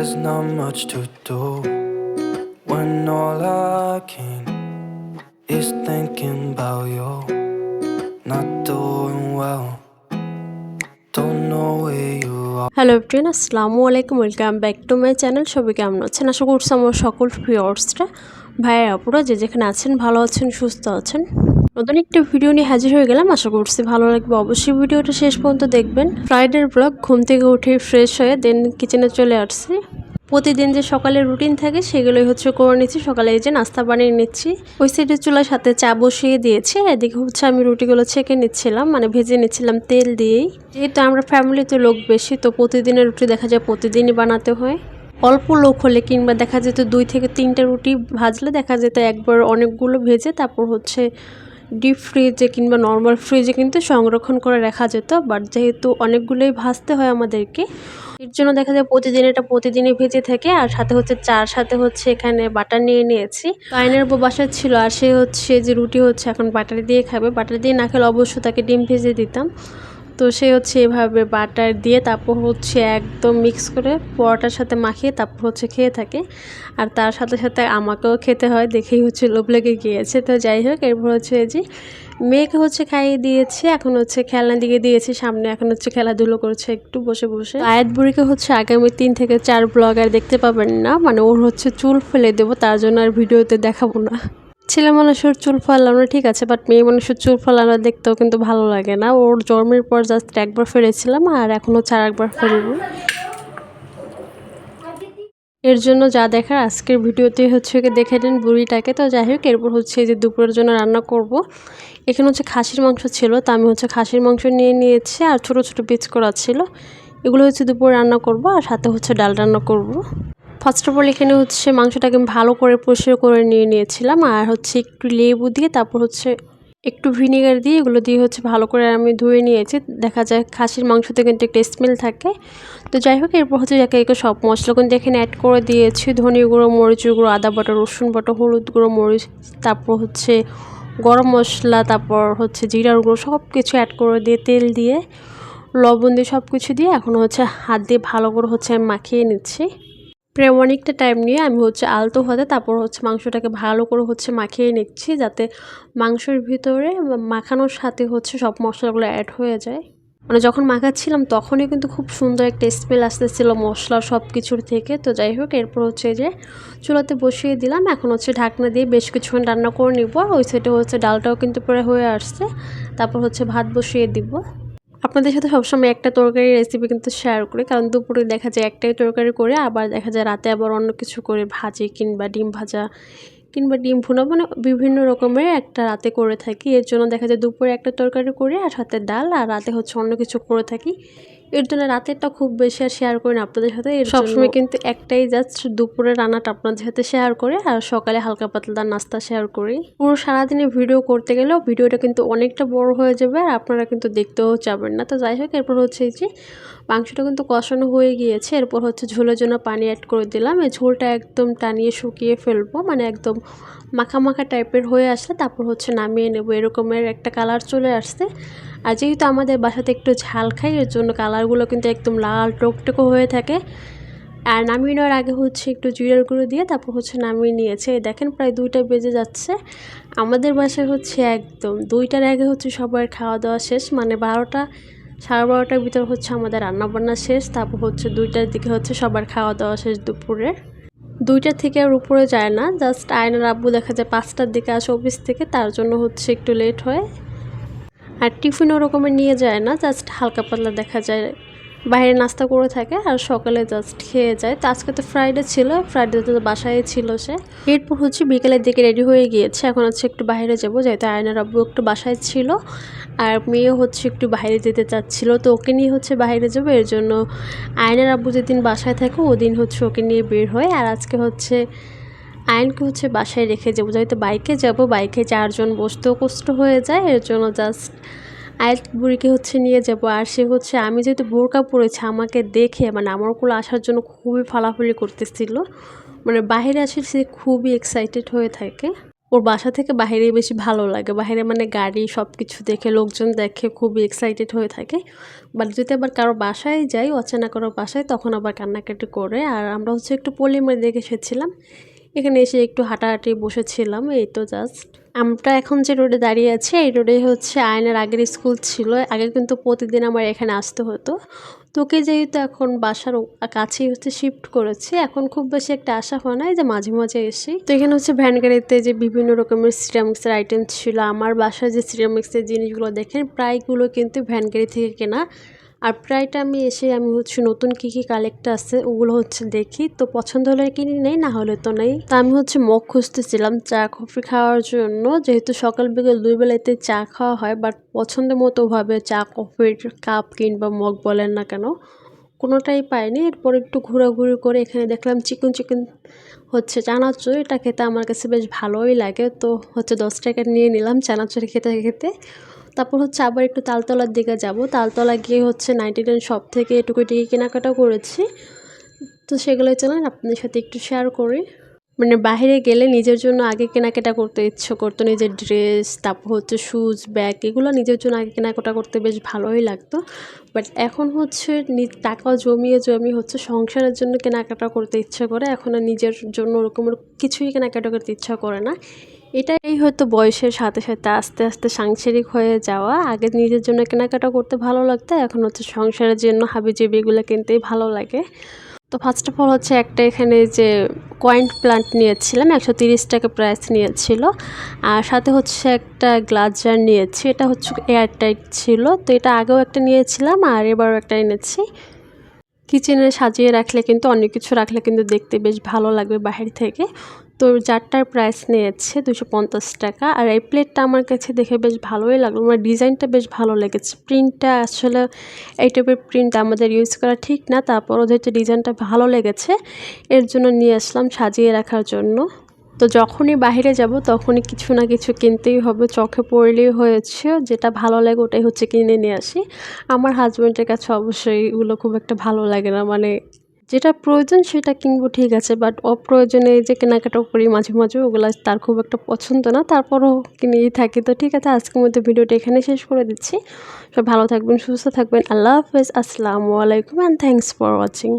There's not much to do when all I can is thinking about you. Not doing well, don't know where you are. Hello everyone, আসসালামু আলাইকুম। Welcome back to my channel. সবাই কেমন আছেন? আশা করছি আমার সকল ভিউয়ার্সরা, ভাইয়ের আপুরা যে যেখানে আছেন ভালো আছেন, সুস্থ আছেন। নতুন একটা ভিডিও নিয়ে হাজির হয়ে গেলাম। আশা করছি ভালো লাগবে। অবশ্যই ভিডিওটা শেষ পর্যন্ত দেখবেন। ফ্রাইডের ব্লগ, ঘুম থেকে উঠে ফ্রেশ হয়ে দেন কিচেনে চলে আসছি। প্রতিদিন যে সকালের রুটিন থাকে সেগুলোই হচ্ছে করে নিচ্ছি। সকালে এই যে নাস্তা বানিয়ে নিচ্ছি। ওই সাইডে চুলার সাথে চা বসিয়ে দিয়েছি। এদিকে হচ্ছে আমি রুটিগুলো ছেঁকে নিচ্ছিলাম, মানে ভেজে নিচ্ছিলাম তেল দিয়েই। যেহেতু আমরা ফ্যামিলিতে লোক বেশি, তো প্রতিদিনের রুটি দেখা যায় প্রতিদিনই বানাতে হয়। অল্প লোক হলে কিংবা দেখা যেত 2 থেকে 3টা রুটি ভাজলে দেখা যেত একবার অনেকগুলো ভেজে তারপর হচ্ছে ডিপ ফ্রিজে কিংবা নর্মাল ফ্রিজে কিন্তু সংরক্ষণ করে রাখা যেত। বাট যেহেতু অনেকগুলোই ভাজতে হয় আমাদেরকে, এর জন্য দেখা যায় প্রতিদিন এটা প্রতিদিনই ভেজে থাকে। আর সাথে হচ্ছে চার সাথে হচ্ছে এখানে বাটার নিয়ে নিয়েছি। আইনের বউ বাসায় ছিল আর সে হচ্ছে যে রুটি হচ্ছে এখন বাটার দিয়ে খাবে। বাটার দিয়ে না খেলে অবশ্য তাকে ডিম ভেজে দিতাম। তো সে হচ্ছে এভাবে বাটার দিয়ে তারপর হচ্ছে একদম মিক্স করে পরোটার সাথে মাখিয়ে তারপর হচ্ছে খেয়ে থাকে। আর তার সাথে সাথে আমাকেও খেতে হয়, দেখেই হচ্ছে লোভ লেগে গিয়েছে। তো যাই হোক, এরপর হচ্ছে যে মেয়েকে হচ্ছে খাইয়ে দিয়েছে, এখন হচ্ছে খেলনা দিকে দিয়েছি সামনে, এখন হচ্ছে খেলাধুলো করছে একটু বসে বসে। আয়াত বুড়িকে হচ্ছে আগামী 3 থেকে 4 ব্লগ আর দেখতে পাবেন না, মানে ওর হচ্ছে চুল ফেলে দেবো, তার জন্য আর ভিডিওতে দেখাবো না। ছেলে মানুষের চুল ফালানো ঠিক আছে, বাট মেয়ে মানুষের চুল ফালানো দেখতেও কিন্তু ভালো লাগে না। ওর জন্মের পর জাস্ট একবার ফেলেছিলাম আর এখন হচ্ছে আর একবার ফেলবো। এর জন্য যা দেখার আজকের ভিডিওতে হচ্ছে দেখে নেন বুড়িটাকে। তো যাই হোক, এরপর হচ্ছে যে দুপুরের জন্য রান্না করব। এখানে হচ্ছে খাসির মাংস ছিল, তো আমি হচ্ছে খাসির মাংস নিয়ে নিয়েছি আর ছোট ছোট পিস করা ছিল। এগুলো হচ্ছে দুপুরে রান্না করব আর সাথে হচ্ছে ডাল রান্না করব। ফার্স্ট অফ অল এখানে হচ্ছে মাংসটাকে আমি ভালো করে পরিষ্কার করে নিয়ে নিয়েছিলাম আর হচ্ছে একটু লেবু দিয়ে তারপর হচ্ছে একটু ভিনেগার দিয়ে এগুলো দিয়ে হচ্ছে ভালো করে আমি ধুয়ে নিয়েছি। দেখা যায় খাসির মাংসতে কিন্তু একটা স্মেল থাকে। তো যাই হোক, এরপর হচ্ছে একে একে সব মশলা কিন্তু এখানে অ্যাড করে দিয়েছি। ধনিয়া গুঁড়ো, মরিচের গুঁড়ো, আদা বাটা, রসুন বাটা, হলুদ গুঁড়ো, মরিচ, তারপর হচ্ছে গরম মশলা, তারপর হচ্ছে জিরার গুঁড়ো, সব কিছু অ্যাড করে দিয়ে তেল দিয়ে লবণ দিয়ে সব কিছু দিয়ে এখন হচ্ছে হাত দিয়ে ভালো করে হচ্ছে আমি মাখিয়ে নিচ্ছি। প্রায় অনেকটা টাইম নিয়ে আমি হচ্ছে আলতো হাতে তারপর হচ্ছে মাংসটাকে ভালো করে হচ্ছে মাখিয়ে নিচ্ছি, যাতে মাংসের ভিতরে মাখানোর সাথে হচ্ছে সব মশলাগুলো অ্যাড হয়ে যায়। মানে যখন মাখাচ্ছিলাম তখনই কিন্তু খুব সুন্দর একটা স্মেল আসতেছিল মশলা সব কিছুর থেকে। তো যাই হোক, এরপর হচ্ছে যে চুলাতে বসিয়ে দিলাম। এখন হচ্ছে ঢাকনা দিয়ে বেশ কিছুক্ষণ রান্না করে নিব। ওই সাইডে হচ্ছে ডালটাও কিন্তু প্রায় হয়ে আসছে, তারপর হচ্ছে ভাত বসিয়ে দিব। আপনাদের সাথে সবসময় একটা তরকারির রেসিপি কিন্তু শেয়ার করি, কারণ দুপুরে দেখা যায় একটাই তরকারি করে, আবার দেখা যায় রাতে আবার অন্য কিছু করে ভাজি কিংবা ডিম ভাজা কিংবা ডিম ভুনা, মানে বিভিন্ন রকমের একটা রাতে করে থাকি। এর জন্য দেখা যায় দুপুরে একটা তরকারি করে আর সাথে ডাল, আর রাতে হচ্ছে অন্য কিছু করে থাকি। এর জন্য রাতেরটা খুব বেশি আর শেয়ার করি না আপনাদের সাথে। এর সবসময় কিন্তু একটাই জাস্ট দুপুরে রান্নাটা আপনাদের সাথে শেয়ার করে আর সকালে হালকা পাতলা নাস্তা শেয়ার করি। পুরো সারাদিনে ভিডিও করতে গেলেও ভিডিওটা কিন্তু অনেকটা বড় হয়ে যাবে আর আপনারা কিন্তু দেখতেও চাবেন না। তো যাই হোক, এরপর হচ্ছে যে মাংসটা কিন্তু কষানো হয়ে গিয়েছে। এরপর হচ্ছে ঝোলের জন্য পানি অ্যাড করে দিলাম। এই ঝোলটা একদম টানিয়ে শুকিয়ে ফেলবো, মানে একদম মাখা মাখা টাইপের হয়ে আসলে তারপর হচ্ছে নামিয়ে নেব। এরকমের একটা কালার চলে আসছে। আর যেহেতু আমাদের বাসাতে একটু ঝাল খাই, এর জন্য কালারগুলো কিন্তু একদম লাল টকটকে হয়ে থাকে। আর নামিয়ে নেওয়ার আগে হচ্ছে একটু জিরার গুঁড়ো দিয়ে তারপর হচ্ছে নামিয়ে নিয়েছে। দেখেন প্রায় 2টা বেজে যাচ্ছে। আমাদের বাসায় হচ্ছে একদম 2টার আগে হচ্ছে সবার খাওয়া দাওয়া শেষ, মানে 12টা 12:30টার ভিতর হচ্ছে আমাদের রান্নাবান্না শেষ। তারপর হচ্ছে 2টার দিকে হচ্ছে সবার খাওয়া দাওয়া শেষ দুপুরে। 2টা থেকে আর উপরে যায় না, জাস্ট আয়নার আব্বু দেখা যায় 5টার দিকে আসে অফিস থেকে, তার জন্য হচ্ছে একটু লেট হয়। আর টিফিন ওরকমের নিয়ে যায় না, জাস্ট হালকা পাতলা দেখা যায় বাইরে নাস্তা করে থাকে আর সকালে জাস্ট খেয়ে যায়। তো আজকে তো ফ্রাইডে ছিল, ফ্রাইডেতে তো বাসায় ছিল সে। এরপর হচ্ছে বিকেলের দিকে রেডি হয়ে গিয়েছে, এখন হচ্ছে একটু বাইরে যাবো, যেহেতু আয়নার আব্বু একটু বাসায় ছিল আর মেয়ে হচ্ছে একটু বাইরে যেতে চাচ্ছিল, তো ওকে নিয়ে হচ্ছে বাইরে যাবো। এর জন্য আয়নার আব্বু যেদিন বাসায় থাকে ওদিন হচ্ছে ওকে নিয়ে বের হয়। আর আজকে হচ্ছে আয়নকে হচ্ছে বাসায় রেখে যাবো, যেহেতু বাইকে যাবো, বাইকে 4 জন বসতেও কষ্ট হয়ে যায়। এর জন্য জাস্ট আয়াত বুড়িকে হচ্ছে নিয়ে যাব। আর সে হচ্ছে আমি যেহেতু বোরকা পরেছি আমাকে দেখে মানে আমার কোলে আসার জন্য খুবই ফালাফালি করতেছিল, মানে বাইরে আসে সে খুবই এক্সাইটেড হয়ে থাকে। ওর বাসা থেকে বাইরে বেশি ভালো লাগে, বাইরে মানে গাড়ি সব কিছু দেখে, লোকজন দেখে খুবই এক্সাইটেড হয়ে থাকে। বাট যদি আবার কারো বাসায় যাই, অচেনা কারো বাসায়, তখন আবার কান্নাকাটি করে। আর আমরা হচ্ছে একটু পল্লিমারি দেখে এসেছিলাম, এখানে এসে একটু হাঁটাহাঁটি বসেছিলাম, এই তো জাস্ট। আমরা এখন যে রোডে দাঁড়িয়ে আছি এই রোডে হচ্ছে আয়নের আগের স্কুল ছিল। আগে কিন্তু প্রতিদিন আমার এখানে আসতে হতো। তোকে যেহেতু এখন বাসার কাছেই হচ্ছে শিফট করেছি, এখন খুব বেশি একটা আশা হয় না, যে মাঝে মাঝে এসি। তো এখানে হচ্ছে ভ্যান গাড়িতে যে বিভিন্ন রকমের সিরামিক্সের আইটেম ছিল, আমার বাসায় যে সিরামিক্সের জিনিসগুলো দেখেন প্রায়গুলো কিন্তু ভ্যান গাড়ি থেকে কেনা। আর প্রায়টা আমি হচ্ছে নতুন কী কী কালেক্ট আছে ওগুলো হচ্ছে দেখি, তো পছন্দ হলে কিনে নেই, না হলে তো নেই। তো আমি হচ্ছে মগ খুঁজতেছিলাম চা কফি খাওয়ার জন্য, যেহেতু সকাল বিকেল দুই বেলাতে চা খাওয়া হয়, বাট পছন্দের মতো ভাবে চা কফির কাপ কিংবা মগ বলেন না কেন কোনোটাই পাইনি। এরপর একটু ঘোরাঘুরি করে এখানে দেখলাম চিকেন হচ্ছে চানাচুর, এটা খেতে আমার কাছে বেশ ভালোই লাগে, তো হচ্ছে 10 টাকা নিয়ে নিলাম চানাচুর খেতে খেতে। তারপর হচ্ছে আবার একটু তালতলার দিকে যাব, তালতলা গিয়ে হচ্ছে 99 শপ থেকে টুকিটাকি কেনাকাটা করেছি। তো সেগুলোই চলেন আপনাদের সাথে একটু শেয়ার করি। মানে বাইরে গেলে নিজের জন্য আগে কেনাকাটা করতে ইচ্ছে করতো, নিজের ড্রেস, তারপর হচ্ছে শুজ, ব্যাগ, এগুলো নিজের জন্য আগে কেনাকাটা করতে বেশ ভালোই লাগতো। বাট এখন হচ্ছে টাকা জমিয়ে হচ্ছে সংসারের জন্য কেনাকাটা করতে ইচ্ছা করে, এখন আর নিজের জন্য ওরকমের কিছুই কেনাকাটা করতে ইচ্ছা করে না। এটাই হয়তো বয়সের সাথে সাথে আস্তে আস্তে সাংসারিক হয়ে যাওয়া। আগে নিজের জন্য কেনাকাটা করতে ভালো লাগতো, এখন হচ্ছে সংসারের জন্য হাবিজাবি এগুলো কিনতেই ভালো লাগে। তো ফার্স্ট অফ অল হচ্ছে একটা এখানে যে কয়েন প্লান্ট নিয়েছিলাম, 130 টাকা প্রাইস নিয়েছিল। আর সাথে হচ্ছে একটা গ্লাস জার নিয়েছি, এটা হচ্ছে এয়ারটাইট ছিল। তো এটা আগেও একটা নিয়েছিলাম আর এবারও একটা এনেছি। কিচেনে সাজিয়ে রাখলে কিন্তু অনেক কিছু রাখলে কিন্তু দেখতে বেশ ভালো লাগবে বাহির থেকে। তো জারটার প্রাইস নিয়েছে 250 টাকা। আর এই প্লেটটা আমার কাছে দেখে বেশ ভালোই লাগলো, আমার ডিজাইনটা বেশ ভালো লেগেছে। প্রিন্টটা আসলে এই টাইপের প্রিন্ট আমাদের ইউজ করা ঠিক না, তারপরও যেহেতু ডিজাইনটা ভালো লেগেছে এর জন্য নিয়ে আসলাম সাজিয়ে রাখার জন্য। তো যখনই বাইরে যাব তখনই কিছু না কিছু কিনতেই হবে, চোখে পড়লেই হয়েছে, যেটা ভালো লাগে ওটাই হচ্ছে কিনে নিয়ে আসি। আমার হাজব্যান্ডের কাছে অবশ্যই এগুলো খুব একটা ভালো লাগে না, মানে যেটা প্রয়োজন সেটা কিনবো ঠিক আছে, বাট অপ্রয়োজনে যে কেনাকাটা করি মাঝে মাঝে ওগুলো তার খুব একটা পছন্দ না, তারপরও কিনেই থাকি। তো ঠিক আছে, আজকের মধ্যে ভিডিওটা এখানে শেষ করে দিচ্ছি। সব ভালো থাকবেন, সুস্থ থাকবেন, আল্লাহ হাফেজ, আসসালামু আলাইকুম অ্যান্ড থ্যাংকস ফর ওয়াচিং।